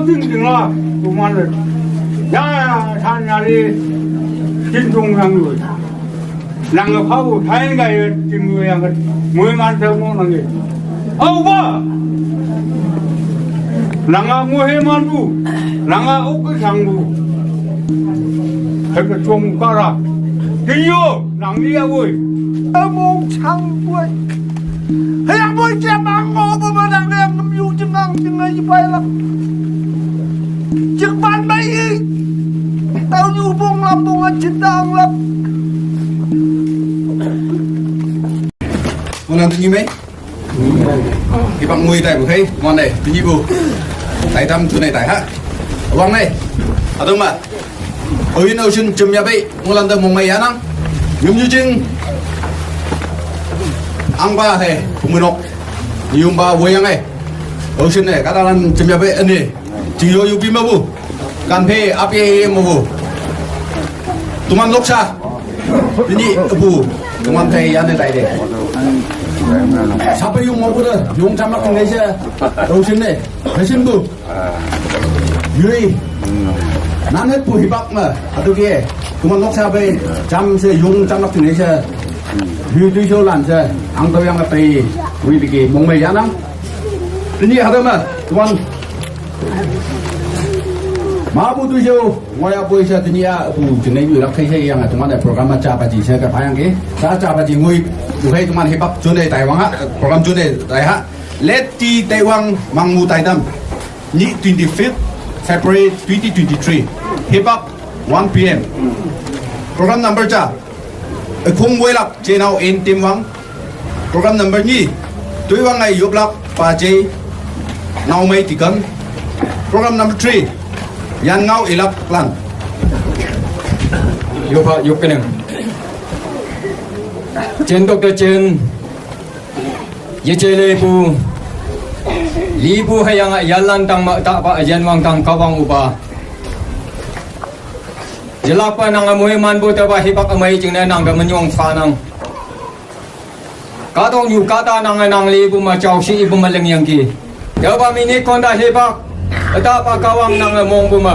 징징아 그만을 야 산날이 진동상루 랑업하고 다행가요 진무양을 뭐만 더 먹는 게 아우 봐 랑아 뭐해만부 랑아 옥그 상부 그거 좀 가라 드디어 랑리야고 몽창부에 그냥 뭐 이제 막 먹으면 안 그냥 유증강증을 이봐야 정말 mấy tao như buông làm buông ở trên tang lắm con làm tự nhiên mấy cái bạn ngồi tại một thấy ngon này tự nhiên bù tại thăm chỗ này tại ha vâng này ở đâu mà ở yên ocean chấm nhà bay con làm tầm mong mày ăn ăn giống như chừng ăn ba thề không mười nọ nhiều ba vui ăn này ocean này các ta làm chấm nhà bay ăn đi chỉ có yêu phim mà bù can phe api mà bù tụi mình lốc xa tự nhiên bù tụi mình thấy ăn này tại đây sampai yung mau dah yung camak Indonesia ocean ni ocean tu yui nanet pu hibak ma atau ke cuma nok sampai jam se yung camak Indonesia yui tu show lan se ang tu yang apa yui diki mong mai janang ini ada ma cuma mabu tu show ngoya boy sa dunia tu jenai yui rak kai sai yang cuma ada program macam apa sih saya kepayang ke saya apa sih ngui bukan cuma hip hop jodoh Taiwan ha program jodoh Taiwan let di Taiwan mangmu Taiwan ni 25th February 2023 hip hop 1 p.m. program number cha khung voi lak je nau in tim wang program number ni tui wang ai yup lak pa je nau mai tikam program number 3 yan ngau ilap lan yup kenang trên doctor trên ye chele pu li pu hayang yalan tang ma ta pa jan wang tang kawang upa jelapa nang amoy man bu ta ba hipak amai jing na nang ga menyong fa nang ka dong yu ka ta nang nang li pu ma chau si bu ma leng yang ki ya ba mini kon da hipak ta pa kawang nang mong bu ma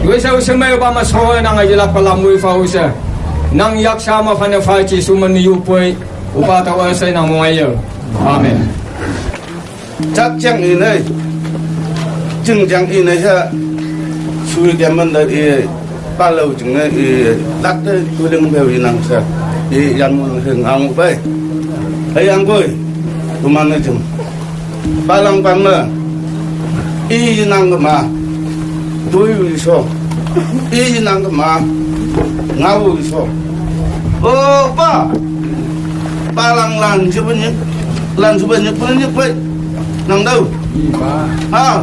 yu sa usmai ba ma so nang jelapa lam wi fa usa nang yak sama fana faci suman yupoi upata wasai nang moyo amen chắc chắn ý này chừng chẳng ý này sẽ suy điểm vấn đề thì bao lâu chừng này thì đắt tới tôi đừng theo ý năng sẽ thì dần thường ăn một bê thấy ăn vui tụi mình nói chừng ba lăng bằng mà ý năng mà tôi vì sao ý năng mà ngao vì sao ô ba lăng lan chưa bao nhiêu vậy nằm đâu à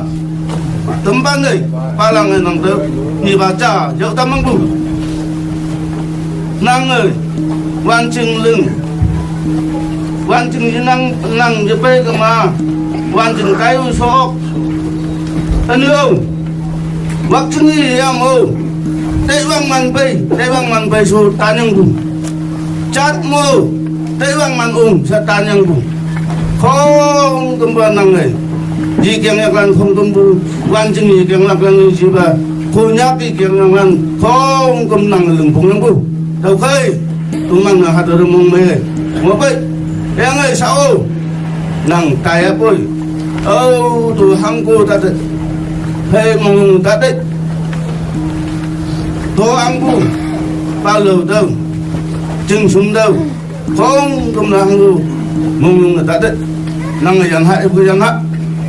tấm ban này ba lăng này nằm đâu nhị bà cha dẫu tâm măng bù năng ơi quan chừng lưng quan chừng như năng như bê cơ mà quan chừng cái u số anh yêu hoặc chừng gì em ơi đây vang mang bê số ta nhân bù chát mơ đây vang mang sẽ ta nhân bù không cầm vào năng này đi kiêng nhạc lan không cầm bù quan chừng gì kiêng nhạc lan gì bà cô nhắc đi kiêng nhạc lan không cầm năng lưng phùng năng bù đầu khơi tụi mình là hạt được mong mê một bê em ơi sao năng cài áp ơi tụi hăng cô ta đấy hay mong ta đấy tô ăn bù bao lâu đâu chừng xuống đâu không cầm năng bù mong người ta đấy năng người dân hại người dân hại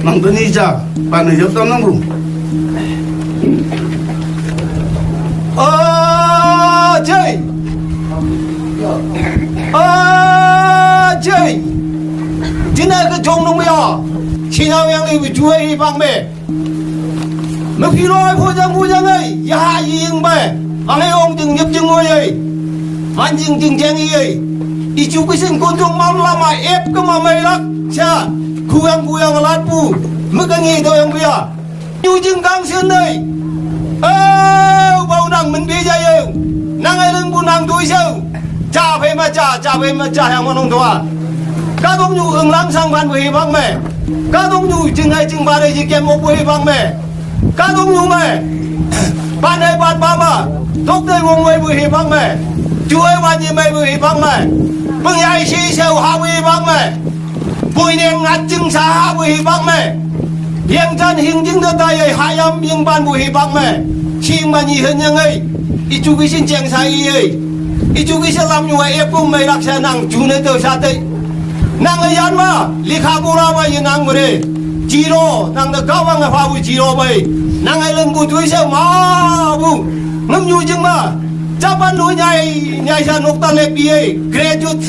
năng tôi đi chả bạn này giúp tao năng bù chơi chơi thế này cái trông nó mới à khi nào em đi với chú ấy bằng mẹ mà khi nói phu dân ấy ya yên mẹ anh ấy ông chừng nhập chừng ngồi ấy anh chừng cheng ấy đi chú cái sinh côn trùng mau làm mà ép cái mà mày lắc cha khu em lát pu mức cái gì thôi em bây giờ chú chừng căng xuyên đây bao năng mình đi dây năng ai lưng bu năng túi sâu cha về mà cha hàng con ông thua các ông nhu hưởng lắm sang van với bác mẹ các ông nhu chừng hai chừng ba đây chỉ kèm một với bác mẹ các cá đông nhung mày ban đây ban ba mà thúc đây vùng mày bùi hiệp băng mày chú ấy ban gì mày bùi hiệp băng mày bưng ai xí sầu hà bùi hiệp băng mày bùi neng ngắt chừng xa hà bùi hiệp băng mày hiền chân hiền chứng đất tay ấy hai âm hiền ban bùi hiệp băng mày xin mà nhị hơn nhân ấy ít chú cái xin chèn sai ấy ít chú cái sẽ làm như vậy ép cùng mày đặc sản năng chú nơi tờ sát đấy năng ấy ăn mà li khá bù ra mà yên năng rồi Jiro nang da kawang nga phabu Jiro bay nang ai lưng bu thui sao ma bu ngâm nhu jing ma japan nu nyai sa nok tan le pi graduate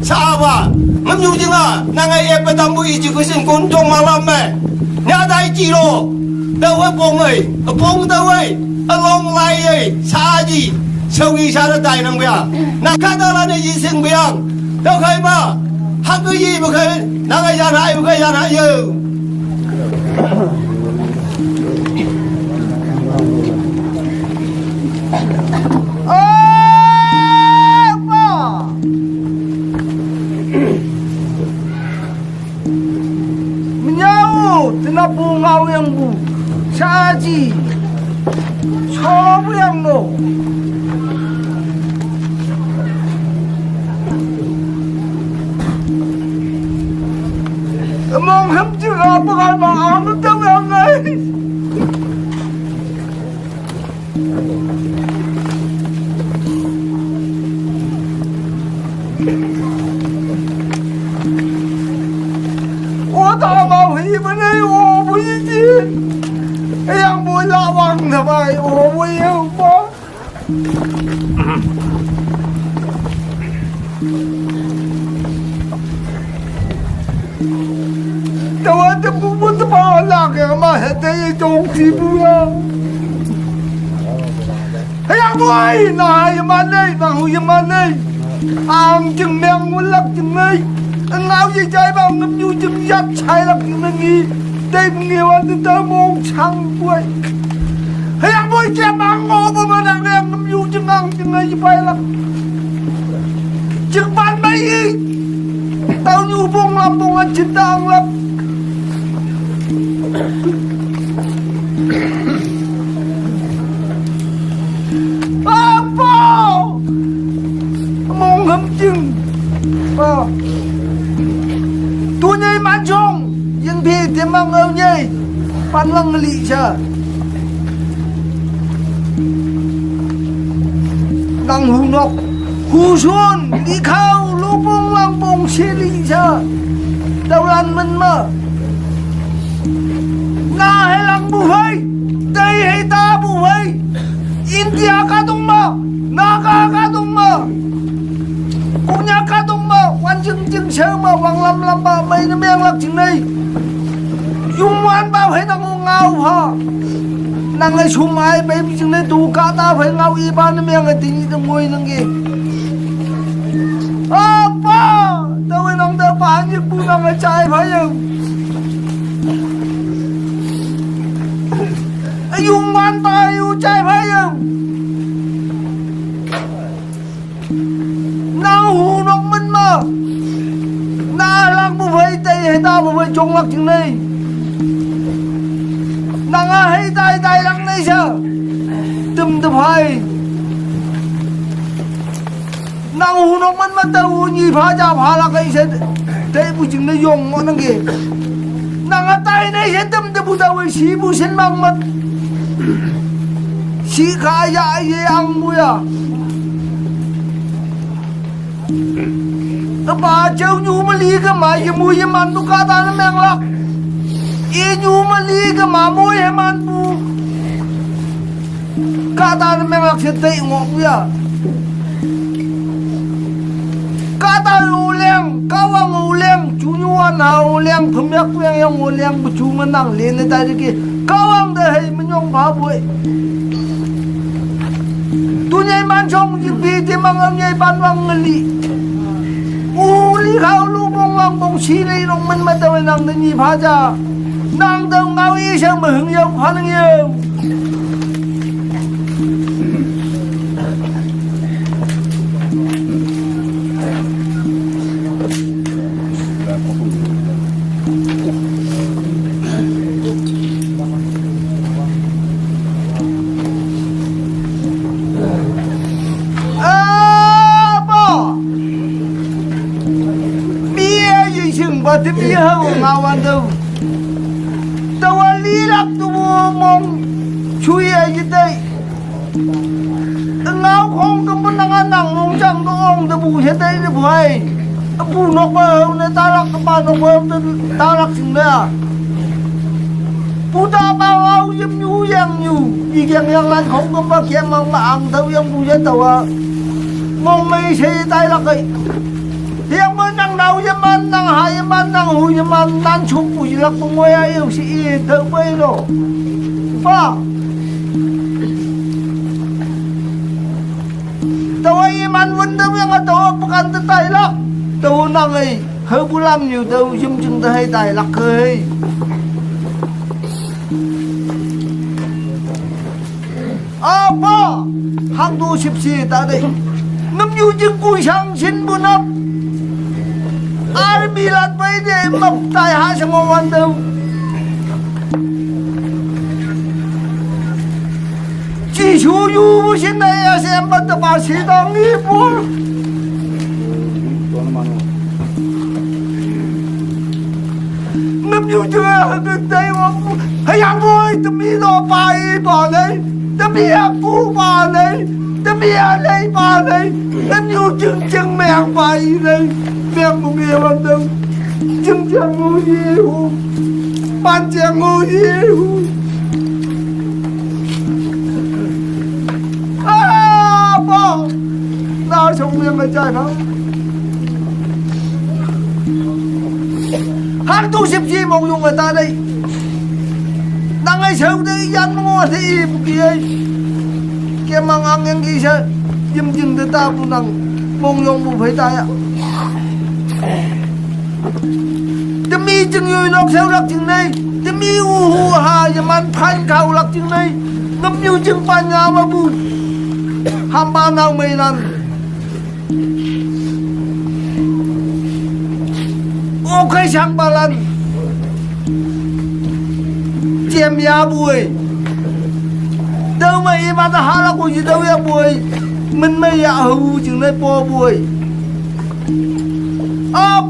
sa ba ngâm nhu jing ma nang ai e patam bu education kun tong malam me nya dai Jiro da we pong da we along lai ai sa ji sau gi sa da dai nang bia na ka da la ne yi sing biang da khai ma hak cái gì mà khai nang ai yan hai bu khai yan hai yo Tenapu ngau yang bu, saji, sobu yang no. Mong hem juga bukan bang aku tahu yang lain. Tao mau hi bên đây ô bùi gì em bùi la văng thà bài ô bùi yêu bó tao ăn tao bùi bùi tao bảo là cái mà hết đây trông gì bùi à em bùi này mà đây mà hui mà đây ăn chừng mèo muốn lắc chừng đây ngao gì trái bao ngâm nhu chừng giặt trái lắc chừng nghi đêm nhiều ăn tới mông trăng bụi em bùi chém ăn ngô mà đang đen ngâm nhu chừng ăn chừng nghi bay lắc chừng ban bay đi tao nhu bông làm bông ăn chừng đang lắm apa mông ngâm chừng tu nhai man chong yang phi tiêm mang âu nhai pan lăng lị cha đang hu nọc hu xuân đi khao lô bông lang bông xe lị cha đâu lan mình mà nga hay lăng bù hơi tây hay ta bù hơi India ka tung mà Naga ka tung mà Kunya ka tung mà Wan chừng sơ mà Wang lam mà Mày nó miang lắc chừng này Dung hoan bao hay năng ngao hả Năng ai xung ai Bây bị chừng này tù cả ta phải ngao y ba nó miang ai tình ý ngồi năng kì Apa Tao ấy năng tao phá như bù năng ai trai phải không Dung hoan ta yêu trai phải không Nào hù nọc mình mà Na lăng bù vây tây hay ta bù vây trông lắc chừng này Nàng à hay tay lăng này sao Tùm tùm hay Nàng hù nọc mình mà tao hù nhì phá cha phá lắc ấy sẽ Tây bù chừng này dùng ngọn năng kì Nàng à tay này sẽ tùm tùm bù tao ấy xí bù xin mang mất xí khá dạ dễ ăn mùi à Bà châu nhu mà lý cái mà Ý mùi hiểm ăn tu ca ta nó mẹng lắc Ý nhu mà lý cái mà mùi hiểm ăn tu Ca ta nó mẹng lắc sẽ tệ ngọt mùi à Ca ta ưu leng Ca vang ưu leng Chú nhu ăn hà ưu leng Thầm nhắc quen yang ưu leng Bà chú mà năng lên này tay đi kì Ca vang đây hay mình nhông phá bụi Tu nhai man chong Những bì thì mang âm nhai ban vang ngân lị Uli khao lu bông lang bông xí lì rong mình mà tao nàng tên nhị phá cha nàng tao ngao y sao mà hứng dông phá năng yêu mà tìm đi hơn ngào ăn đâu tao lý lạc tao mong chui ai gì đây ngáo không có muốn năng mong chẳng có ông tao bù hết đây được vậy bù nó bao này ta lắc ba nó bao ta lắc chừng đấy bù ta bao ao dâm nhu giang nhu gì giang lan không có bao kia mà ăn tao giang bù hết tao mong mấy xe tay lắc ấy tiếng mới năng đầu dâm ăn năng hai dâm ăn năng hùi dâm ăn năng chụp bù lắc bù ngồi ai yêu sĩ thơ bê rồi ba tao ấy man vấn đâu yang tao bukan tay lắc tao năng ấy hơi bù làm nhiều tao dâm chừng tao hay tay lắc hơi ba hàng tu xịp xì ta đây ngâm nhu chừng cùi sang xin bù nắp ai bị lát mấy để mọc tay hai sang ngô văn đâu chỉ chú yu xin này xem bắt tập bà sĩ đang nghi bố ngâm nhu chưa được đây mà hay ăn vui tụi mi đồ bài bỏ đấy tụi mi ăn phú bà đấy tụi mi ăn đây bà đấy ngâm nhu chừng mèng bài đây mèng một nghề bằng đâu chừng ngu nhiều ban chàng ngu nhiều bố nào sống miệng cái trái không hắn tu xếp gì mong dùng người ta đây đang ngay sớm đây dân mua thì im kia kia mang ăn những gì sao dâm chừng người ta cũng đang mong dùng một phải tay ạ tụi mi chừng người nó xéo lắc chừng này tụi mi u hu hà dâm ăn phanh khâu lắc chừng này ngâm như chừng pan nhà mà bu ham ba nào mấy lần ok sang ba lần chém ya bùi đâu mà im ăn hà là có gì đâu ya bùi mình mới ya hưu chừng này po bùi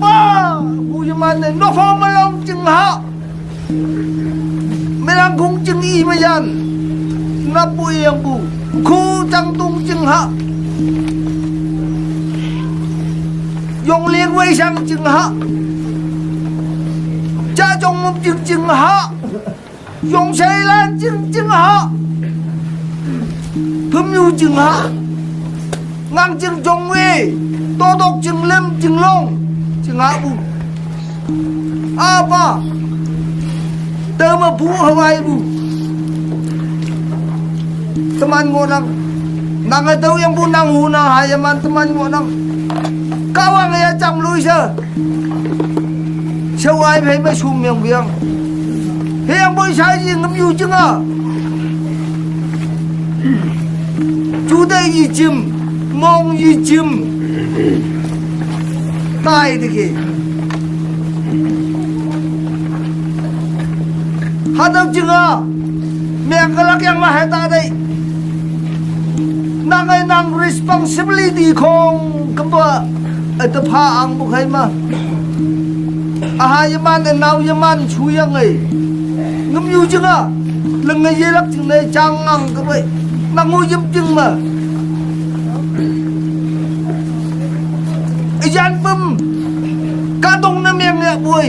ba bùi mà này nó phong mà lòng chừng hạ mấy lần cũng chừng y mà dần nó bùi yang bùi khu trăng tung chừng hạ dùng liên quay sang chừng hạ cha trong một chừng hạ dùng xây lan chừng hạ thơm nhu chừng hạ ngang chừng trong uy tô độc chừng lâm chừng long chừng hạ bù ba tơ mà phú hầu ai bù teman ngonang nang tahu yang punang huna hayaman teman ngonang kawang ya chang lui sơ sâu ai phải mới sum miệng miệng hiang bôi sai gì ngâm yu chừng à chú đây gì chim mong gì chim tai thì kì hát đâu chừng à miệng cái lắc yang mà hai ta đây nang ay nang responsibility kong kapa ito pa ang bukay ma yaman ay naw yaman chuyang ay ngâm yu chừng à lưng ngay dây lắc chừng này chang ngang cái vậy nang ngồi dâm chừng mà yan bum cả đông na miệng nè bùi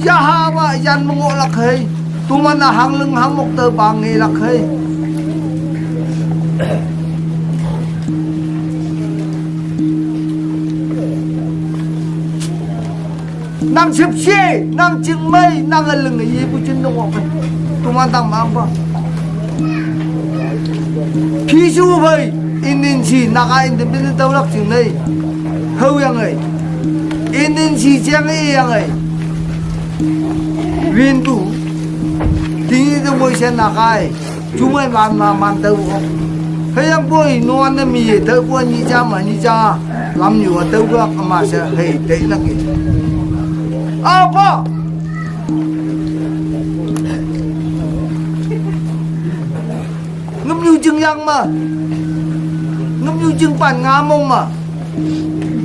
ya ha ba yan mong ngộ lạc hay tu man na hang lưng hang một tờ bàng nghề lạc hay nang xếp xe nang chừng mây nang ở lưng gì bu chân đông ngọc tu man tam mang ba phi su vậy in si naga independent tàu lắc chừng này hâu yang ấy in si chang ấy yang ấy viên tu thì tôi ngồi xe naga ấy chúng ấy man tàu hay yang boy non na mi tàu boy ni cha mà ni cha làm nhiều tàu lắc mà sẽ hay đấy là cái ba ngâm như chừng yang mà ngâm như chừng bản ngà mông mà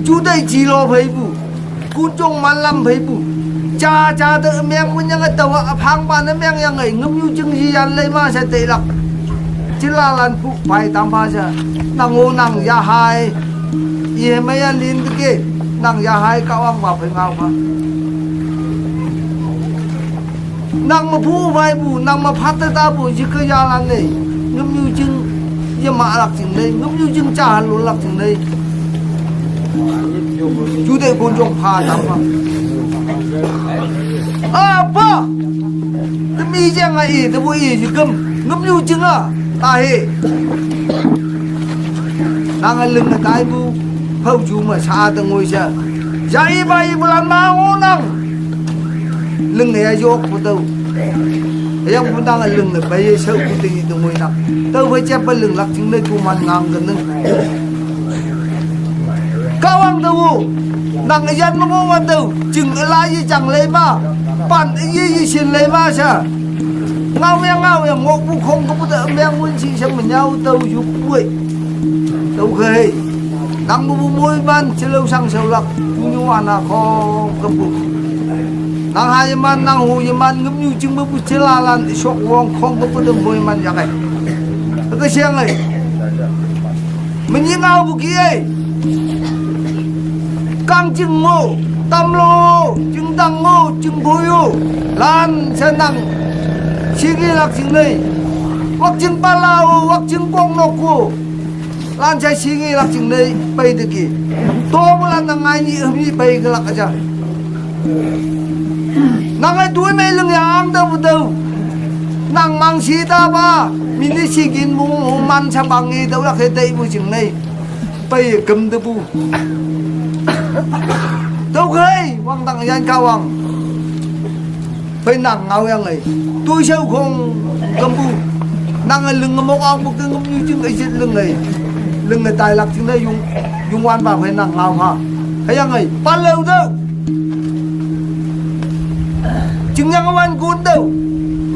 chú đây chỉ lo phải bù cú trông man lâm phải bù cha tự miệng của những cái tàu phang ban nó miệng yang ấy ngâm như chừng gì ăn lấy mà sẽ tệ lắm chỉ là lần phụ phải tam pha giờ nàng ngô nàng gia hai ye mấy anh linh cái kia nàng gia hai cao ăn vào phải ngao mà nàng mà phụ vai phụ nàng mà phát ta phụ chỉ cứ gia lan này ngâm như chừng ye mạ lạc chừng đây ngâm như chừng cha luôn lạc chừng đây chú đệ con trong pha tam pha apa demi jangan itu boleh juga ngam chừng à tahi nang lưng là tai bu phâu chú mà xa từ ngôi xe dạy bay bulan mau nang lưng này dọc của tôi em cũng đang là lưng là bay sâu của tôi từ ngôi nang tôi phải chép lưng lạc chừng đây của mình ngang gần nưng cao ăn đâu nang cái dân mà ngon đâu chừng lại gì chẳng lấy mà bạn gì xin lấy mà sao ngao yang ngọc bu không có bữa mèo muốn gì xem mình nhau tàu dục bụi tàu khơi nắng bu môi ban chỉ lâu sang sầu lắc như hoàn là kho cầm bụng nắng hai man nắng hồ man ngấm như chừng bữa chỉ là lan sọc vong không có bữa môi man vậy này cái xe này mình như ngao bu kia căng chừng ngô tâm lô chừng tăng ngô chừng bôi lan sẽ năng Sigi lạc chừng này hoặc chừng ba lao hoặc chừng quang nọc cô lan chạy sigi lạc chừng này bay được kì tô mà lan năng ai nhị hâm bay cái lạc cái cha năng ai đuôi mấy lưng yang đâu năng mang xí ta ba mình đi sigi mùng man cha bằng gì đâu là cái đây bu chừng này bay cầm đâu bu đâu cái quang tăng yan cao quang bay nặng ngao yang này tôi sâu không cầm bu năng là lưng một ông một cái ngâm như chừng ấy chết lưng này tài lạc chừng đây dùng quan bảo phải nặng ngao hả thấy yang này ban lâu đâu chừng yang quan cuốn đâu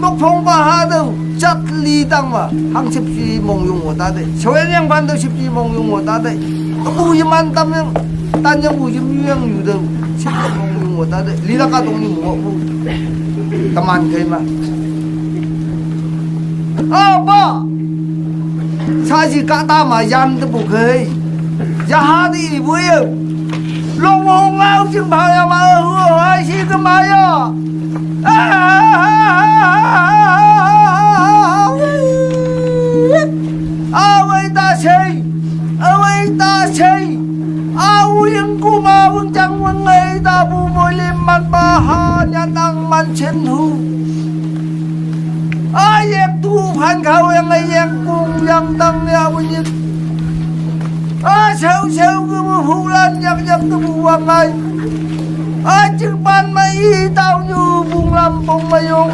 mốc phong ba ha đâu chặt ly tăng mà hàng chục gì mong dùng của ta đây sau em yang ban đâu chục gì mong dùng của ta đây bu gì man tâm yang tan yang bu gì yangอยู่đâu chục mong dùng của ta đây lý là cả tung như một bu teman kayak mah apa saji kata mà yan tu bukai jahat ibu ya long hong lao chừng bao ya mà hứa ai si cái mà ya awai ta sei au yang ku ma wang chang wang ngai ta bu moi lim man ba ha nya nang man chen hu ai yak tu phan khao yang ai yak cung yang tăng ya bu nhịp sâu cái bu hu lan yak tu bu wang ai chừng ban mai tao như bung lam bông mai yong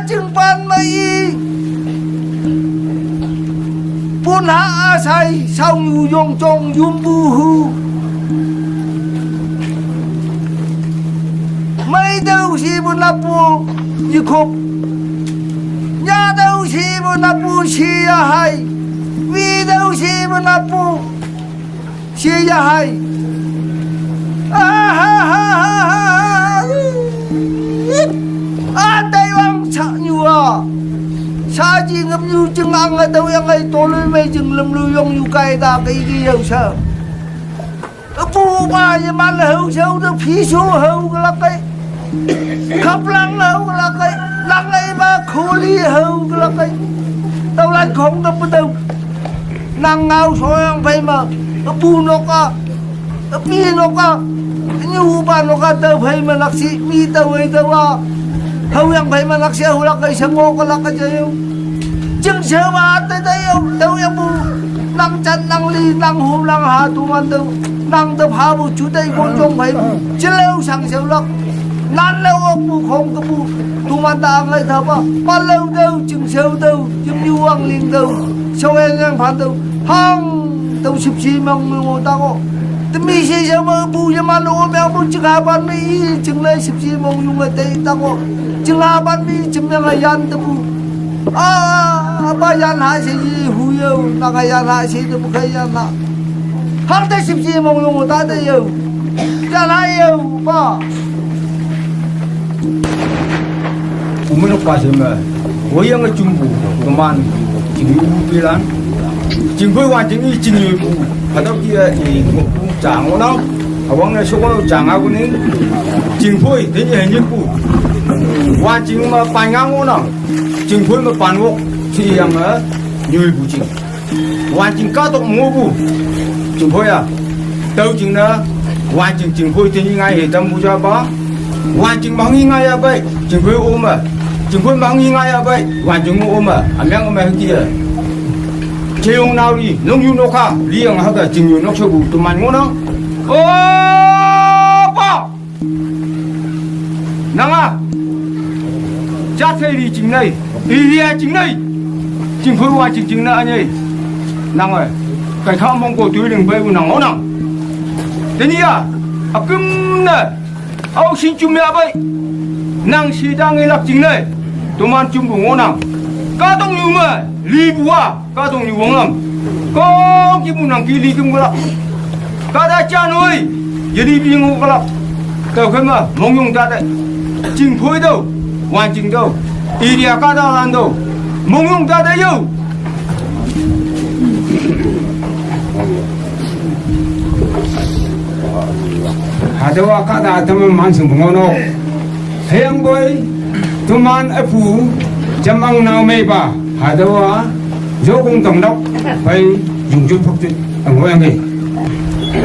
chừng ban mai Pun hạ say sau nhu yong trong yum bu hu mấy đâu si bu na bu như khóc nhà đâu si bu na bu si ya hay vì đâu si bu na bu si ya hay đây vang sợ nhu sa chi ngâm như chừng ăn ở đâu yang ấy tôi lấy mấy chừng lâm lưu yong như cây ta cái gì đâu sợ bu ba như mà là hậu sâu đó phí số hậu cái là cái khắp lăng hậu cái là cái lăng ấy mà khô ly hậu cái là cái tao lại không đâu bắt đầu nàng ngao soi ăn phải mà bu nó cả mi nó cả như ba nó cả tao phải mà lắc xí mi tao ấy tao à hậu yang phải mà lắc xí hậu lắc cái sang ngô cái lắc cái gì chừng sớm mà tới đây ông đâu em bu năng chân năng ly năng hôm năng hà tu man đâu năng tập hà bu chú đây con trông phải chứ lâu sang sớm lắm nan lâu ông bu không có bu tu man ta ngay thở ba lâu đâu chừng sớm đâu chừng như hoàng linh đâu sau em phán đâu hang đâu sụp xì mong người ta có từ mi xì sớm mà bu cho man ôm em bu chừng hà ban mi chừng lấy sụp xì mong dùng người tây ta có chừng hà ban mi chừng yang hay yan đâu ba yan hai si hu yêu na ga yan hai si tu bukai yan na hang ta sip si mong yung ta de yo Cha lại yêu ba. Umun pa sema. Woyang a chumbu toman jingu pilan. Jingpui wan jingi jingi bu. Padau kia i chang ona. Awang na soko chang aku ni. Jingpui teni henyi bu. Wan jing ma pangang ona. Jingpui ma panwok si yang a nyui bu jing. Wan jing ka tok mo bu. Jingpui a. Tau jing na wan jing jingpui teni ngai he tam bu ja ba. Wan jing mang ngai ya bai. Jingpui ôm à. Chúng tôi mang như ngay à vậy, hoàn chúng ôm mà, anh em ôm kia, chơi ông nào đi, nông du nông khá, liang hả cái chừng nhiều nông sâu bù tụi mình ngon không? Ô, ba, nang à, cha thấy đi chừng này, đi chừng này, chừng phơi hoa chừng này anh ấy, nang ơi, cái thằng mong cổ túi đừng bay của nang ngon nang, thế nhỉ à, cấm nè, ông xin chùm mẹ vậy, nang si đang nghe lạc chừng này. Tụi mình chung cùng ngon nào, cá đông nhiều mà, li bùa, cá đông nhiều ngon lắm, có cái bún năng kia li cũng có, cá đã cha nuôi, giờ đi biển cũng có lắm, tao khơi mà, mong nhung ta đấy, chinh phơi đâu, hoàn chinh đâu, đi cá đã làm đâu, mong nhung ta đấy yêu. Hãy subscribe cho kênh Ghiền Mì Gõ để không bỏ lỡ những video hấp dẫn. Tuman apu jamang nau me ba hadawa jo kung tong dok pai yung ju phok chu ang hoang gi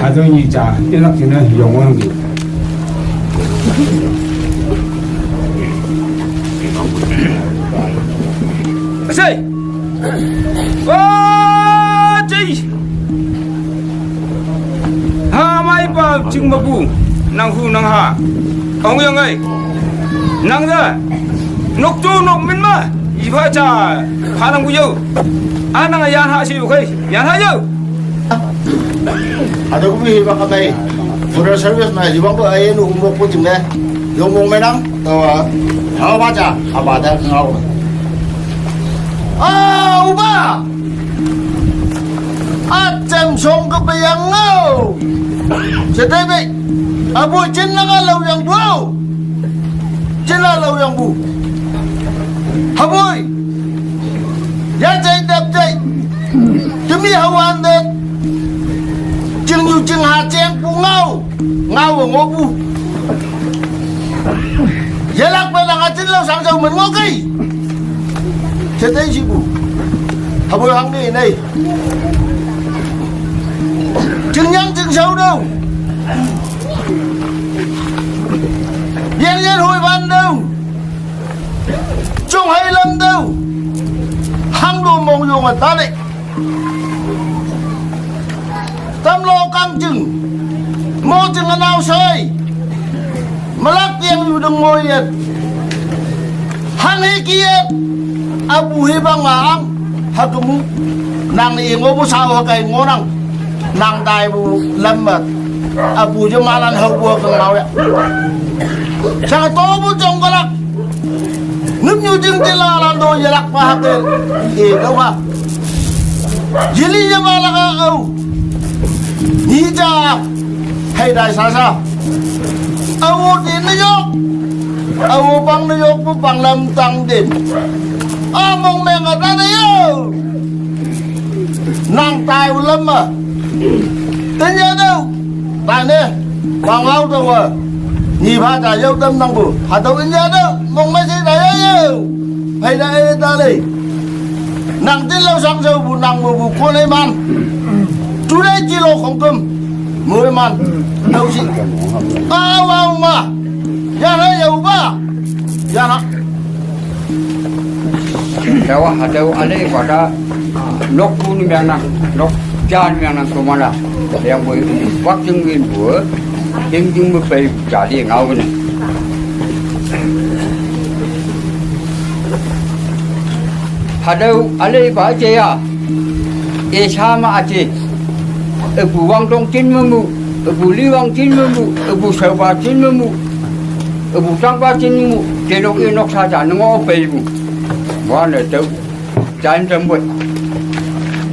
hado ni cha ilak china yong hoang gi sai wa chi ha mai ba ching ma bu nang hu nang ha ông yang ơi nang ra nóc chu nóc min mà iba cha halang kuyo anang yan ha siu kai yan ha yo ada ku bi ba ka dai for service na jibang ko ay nu mo ko chim ne yo mo me nang to ha ba cha ha ba da ngau a u ba a cham song ko ba yang ngau se dai be a bo chin na ga lo yang bu chin la lo yang bu ha boy ya chạy đập chạy chúng đi hậu an đấy chừng nhiều chừng hà chen bu ngao ngao ở ngô bu giờ lạc bên là ngã chín lâu sáng sớm mình ngô cây sẽ thấy gì bu ha boy hàng đi này chừng nhang chừng sâu đâu viên hồi ban đâu chung hay lắm đâu hăng đồ mong dùng ở ta đấy tâm lo căng chừng mô chừng ở nào sơi mà lắc tiền dù đừng ngồi nhiệt hăng hi kia abu hi bang mà ăn hả cơ mu nàng này ngô bố sao hả cái ngô nàng đài bù lâm mà abu cho mà lan hậu bùa cần nào vậy sao to bố chồng có lắc nước như chừng tên là làm đồ gì lạc mà hạt tiền thì đâu mà gì lý do mà là âu nhí cha hay đại sao sao âu tiền nó dốt âu bằng nó dốt cũng bằng làm tăng tiền mong mẹ người ta đấy âu nàng tài lắm mà tên nhớ đâu tài nè bằng lâu rồi à nhị ba trả dâu tâm năng bù hạt đâu in nhớ đâu mong mấy gì đấy yêu hay đây ta đi nàng tin lâu sáng sớm bù nàng bù con ấy man chú đây chỉ lo không cơm mới man đâu gì ao mà ra đây yêu ba ra nó đâu anh ấy gọi là nóc cuốn miếng nè nóc chan miếng nè của mình là yang với vắt chân nguyên bữa nhưng mà phải trả tiền ngao cái này hạt đâu anh ấy bảo chơi à e sa mà chơi ở phủ Quang Trung 90 ở phủ Lý Quang 90 ở phủ Sở Ba 90 ở phủ Trang Ba 90 chơi nó yên nó xa trả nó ngó bể phủ quá là đâu chạy trong bụi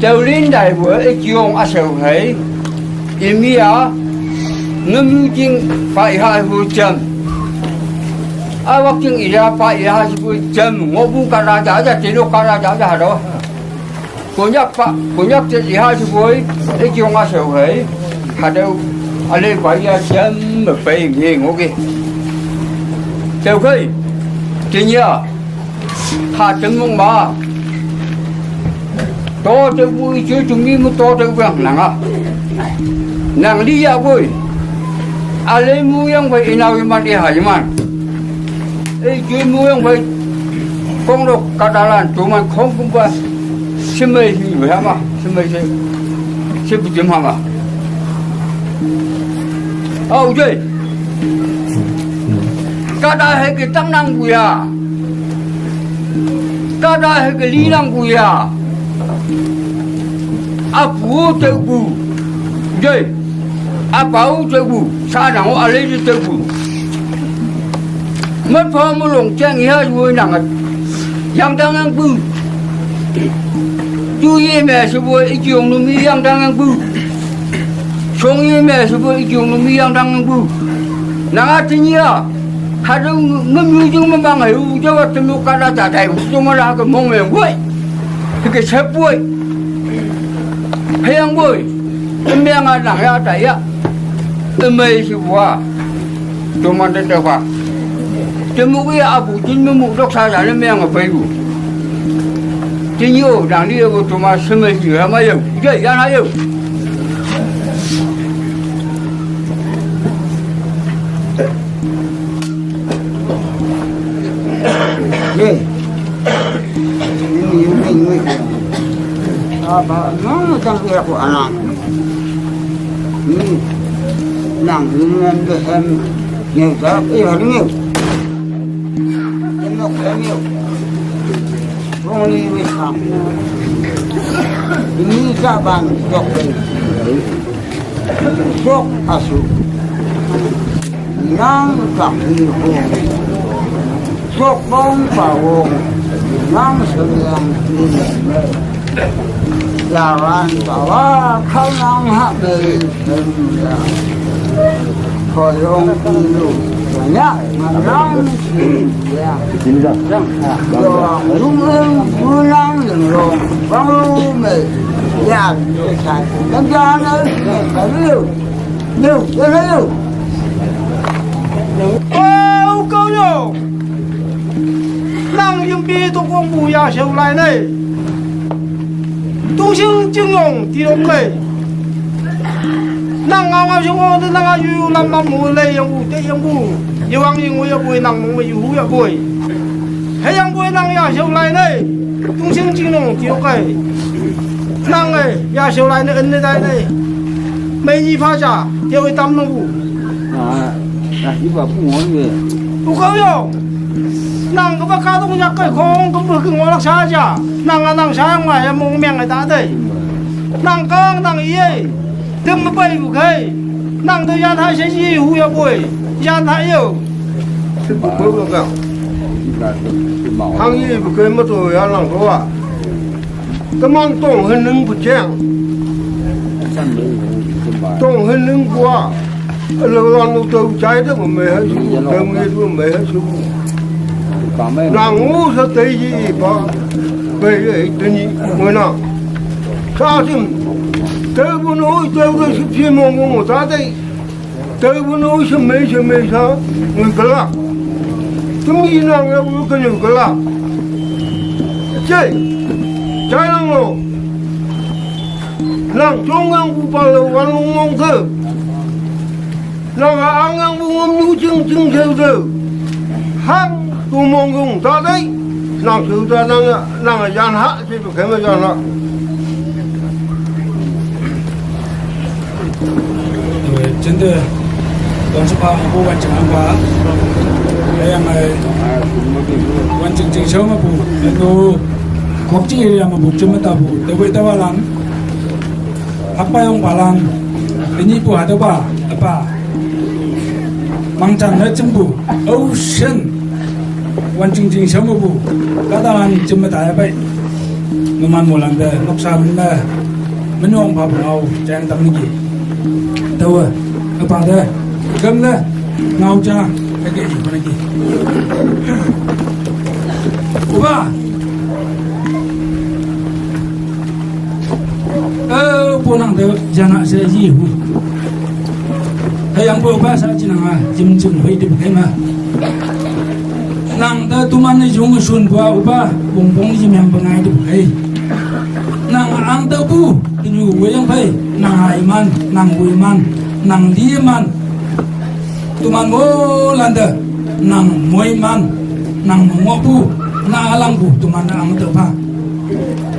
đâu lên đại bữa ấy chiều à sầu thấy em nghĩ à ngâm chinh phải hai hồi chậm waktu ira phải hai hồi chậm ngô bu cả ra giá chỉ nó cả ra giá đó cô nhắc thì hai hồi để cho ngã sầu hết hà đâu anh ấy phải ra chậm mà phải nghe ngô kia sau khi chỉ nhớ hà chừng mong mà to cho vui chứ chúng đi một to cho vàng nặng à nặng đi à vui ale mu yang phải nào mà đi hải mà ấy chứ mu yang phải không được cả đà lan chúng mình không cũng phải xem mấy người hả mà xem mấy xem bị chém hả mà chơi cả đà hay cái tăng năng của à cả đà hay cái lý năng của à phụ chơi phụ chơi bảo chơi phụ sao nào ở đây chơi phụ mất phong một lồng trang gì hết vui nặng giang đang ăn phụ chú ý mẹ sẽ vui ít chuyện nó mi giang đang ăn phụ xong ý mẹ sẽ vui ít chuyện nó mi giang đang ăn phụ nặng ở trên nhà hai đứa ngâm như chúng mình bằng hiểu cho vật chúng nó cả đã thầy chúng nó ra cái mong mình vui cái sếp vui hay ăn vui em đang ăn nặng ra chạy á em mày thì quá chúng mình đã được à chứ một cái phụ chính với một đốc xa ra em đang ở phía của chứ nhiều đang đi của chúng mình xem mấy gì mà yêu chơi ra hay yêu Ye, ini apa? Mana tangki aku anak? Ini, nang dengan behem, ni tak hari ni. Emak emak, orang ni macam ini kaban jok jok asu, nang tak hidup. Chok bông bảo nắng sương là ran bảo không nắng hạ bề khỏi ông đi nhá mà nắng sương rồi đúng luôn nắng rồi bao lâu mày nhà chạy đâm ra nữa phải liều ô câu nhổ năng yung bi tung công bù ya sầu lại này tung sinh chứng用thì đúng rồi năng ngao ngao chúng con năng ngao yu làm mù lây yang bù tê yang bù yêu ang yung ya bùi năng mù yu ya bùi hay yang bùi năng ya sầu lại này tung sinh chứng用thì đúng rồi năng này ya sầu lại này ấn này này mấy nhị pha trả theo cái tâm năng bù đi vào cũng ngon về tung câu nhổ nàng có bác cao tung nhắc cái không có bực ngó lắc xa chả nàng sáng ngoài em mong miệng người ta đây nàng con nàng ý ấy đừng có bay của cây nàng tôi gian thái sẽ gì hú ya bùi gian thái yêu Thế bố bố bố bố hàng gì bố cây mất rồi à nàng có à cái mong tổng hình nâng của chàng tổng hình nâng của là con một tàu trái đó mà mẹ hết xuống tàu nghe đó mà mẹ hết xuống nàng ngu sao tới gì bà bây giờ tự nhiên mới nào sao chứ tới bữa nói tới cái sự phiền mong của một ta đây tới bữa nói xem mấy sao người cái là chúng gì nàng em có cái nhiều cái là chơi trái năng lộ nàng trông ngang của bà lâu ăn ngon ngon thơ nàng ăn ngang của ngâm nhu chưng theo thơ hang tu mong dùng ta đấy nàng sự ta nàng ở gian hạ chứ phải cái mà gian hạ真的董事长不完成吧？这样哎，完成整修嘛不？那个国际也嘛不这么大不？对不对？吧？apa yang balang ini bu ada ba apa mangcang na jembu ocean wan jing jing sama bu kadalan jemma ta bai numan mulang da noksa minna menyong pa bu au jang tam ni tawa apa dah gamna ngau cha cái gì con này ba bố năng được jana sẽ gì hu hay yang bố ba sa chỉ năng chim chim hơi được cái mà năng ta tuman ni jung sun qua ba bung bung chim yang bengai được cái năng ang ta bu tinju wayang phai năng hai man năng hui man năng đi man tuman mo landa năng moi man năng mo bu na alang bu tuman ang ta pa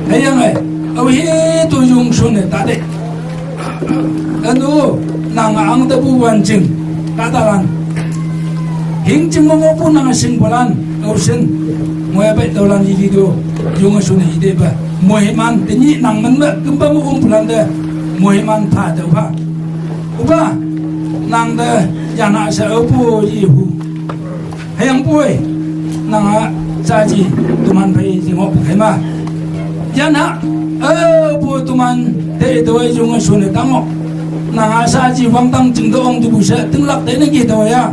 hay yang ai ở here tôi dùng số này ta đấy anh ô nàng ang ta bu hoàn chỉnh ta ta lan hình chừng mà mua nàng sinh bò lan ở sinh mua bể đầu lan gì đó dùng số này để bà mua man thế nhị nàng mình mà cứ bao mua bò lan đấy mua man phá đầu phá ba nàng đấy nhà nào sẽ ở bu gì hu hay ang bu nàng ra gì tụi mình phải gì ngọc hay mà nhà nào bố tụi mình để tôi dùng số này tăng ngọc nàng sa chỉ vang tăng chừng đó ông tụi bùi sẽ tương lạc đến cái gì thôi à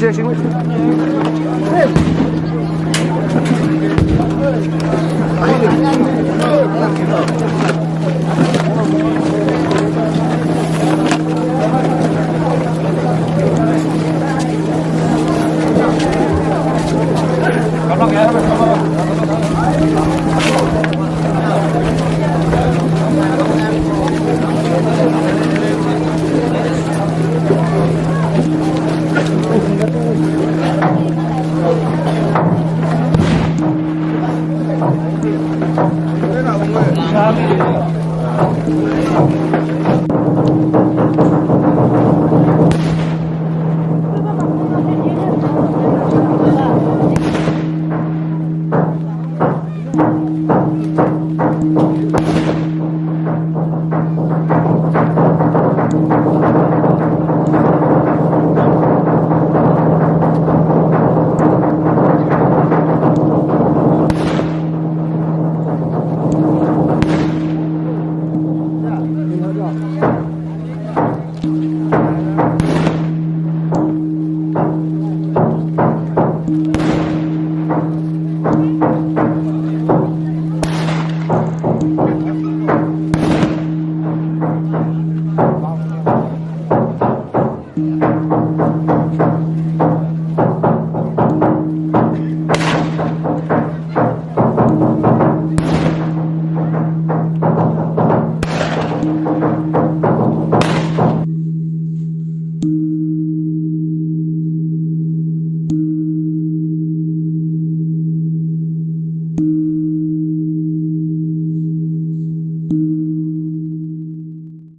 Chưa xin lỗi.